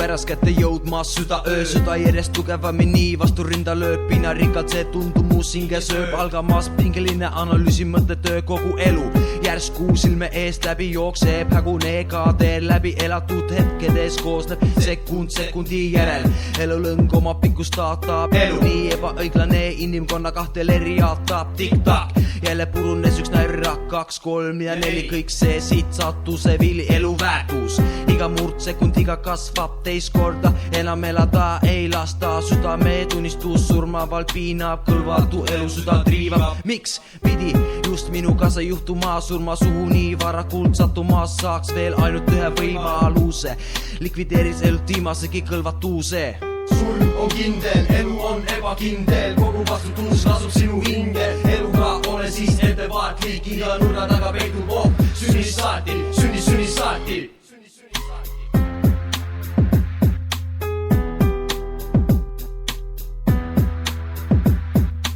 pärast kätte jõudmas süda öö. Süda järjest tugevamini vastu rinda lööb, pinnarikkalt see tundumus hinge sööb. Algamas pingeline analüüsi mõttetöö kogu elu. Järsku silme eest läbi jookseb hägune kaadeel läbi elatud hetkedes koosneb sekundi järel. Elu lõng oma pikkust taatab, elu nii ebaõiglane inimkonna kahtele riatab. Tik-tak, jälle purunes üks närrak, 2, 3 ja 4, kõik see siit satuse vili elu väärtus. Iga murd sekundiga kasvab teist korda, enam elada ei lasta. Südame tunnistus surmaval piinab, kõlvatu elu süda triivab. Miks pidi just minu kaasa juhtuma, surma suhu nii varakult sattumas? Saaks veel ainult ühe võimaluse, likvideeris elult viimasegi kõlvatuse. Surm on kindel, elu on ebakindel, kogu vastutus lasub sinu hinge. Eluga ole siis ettevaatlik, iga nurga taga peitub oht. Sünnis saati, sünnis saati.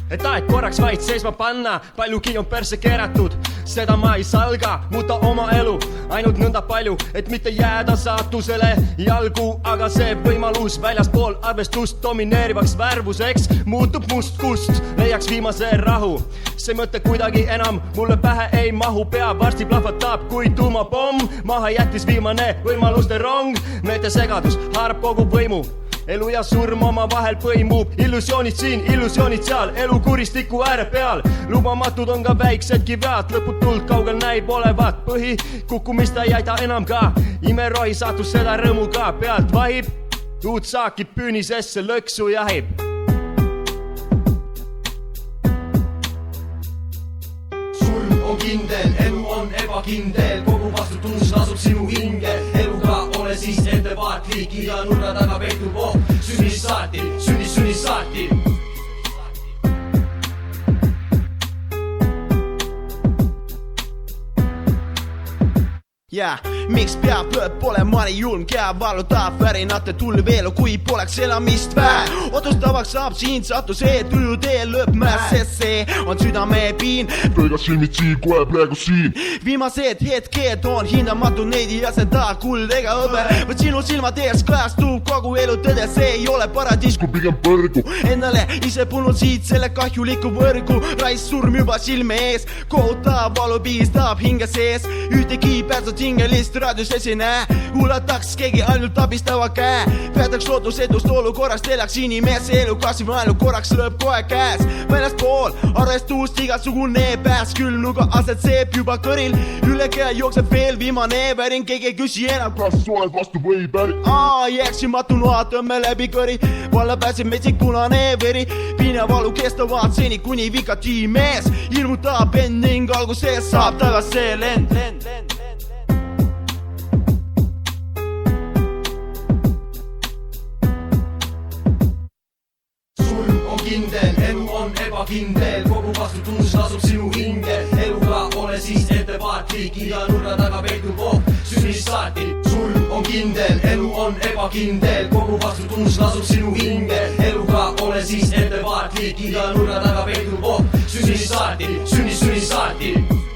Et aeg korraks vaid seisma panna, paljugi on perse keeratud. Seda ma ei salga, muuta oma elu ainult nõnda palju, et mitte jääda saatusele jalgu. Aga see võimalus väljaspool arvestust domineerivaks värvuseks muutub mustkust, leiaks viimase rahu. See mõte kuidagi enam mulle pähe ei mahu, pea varsti plahvatab kui tuumapomm. Maha jättis viimane võimaluste rong, meete segadus haarab kogu võimu. Elu ja surm oma vahel põimub, illusioonid siin, illusioonid seal, elu kuristiku ääre peal. Lubamatud on ka väiksedki vead, lõputult kaugel näib olevat põhi. Kukkumista ei aita enam ka, imerohi saatus seda rõõmu ka pealt vahib. Uut saaki püünisesse lõksu jahib. Surm on kindel, elu on ebakindel, kogu vastutus lasub sinu hinge. Eluga ole siis ettevaatlik, iga nurga taga peitub oht. Sünnis saati. Miks peab olema nii julge, valutab värinate tulli veel, kui poleks elamist vähe. Otsustavaks saab siin satuse tuju tee lõppmäes, sest see on südame piin. Pööga silmitsi kohe praegu siin. Viimased hetked on hindamatu, neid ei asenda kuld ega hõbe. Võt sinu silmad ees kajastub kogu elu tõde, see ei ole paradiis, kui pigem põrgu. Endale ise pulnud siit selle kahjuliku võrgu, rais surm juba silme ees. Kohutav valu pigistab hinge sees, ühtegi päästud hingelist raadios esine. Kuulataks keegi ainult abistava käe, peataks lootusetust olukorrast, elaks inimese elu kasvib ainult korraks, lõpp kohe käes. Väljaspool arvestust igasugune pääs, külnuga asetseb juba kõril. Üle käe jookseb veel viimane värin, keegi ei küsi enam, kas oled vastu või päri? Jääksimatu noa tõmme läbi kõri, valla pääseb metsik punane veri. Piinavalu kestavad seni kuni vikati mees ilmutab end ning alguses saab tagas see lend. Kindel, elu on ebakindel, kogu vastutus lasub sinu hinge. Eluga ole siis ettevaatlik, iga nurga taga peitub oht. Sünnis saati. Surm on kindel, elu on ebakindel, kogu vastutus lasub sinu hinge. Eluga ole siis ettevaatlik, iga nurga taga peitub oht. Sünnis saati.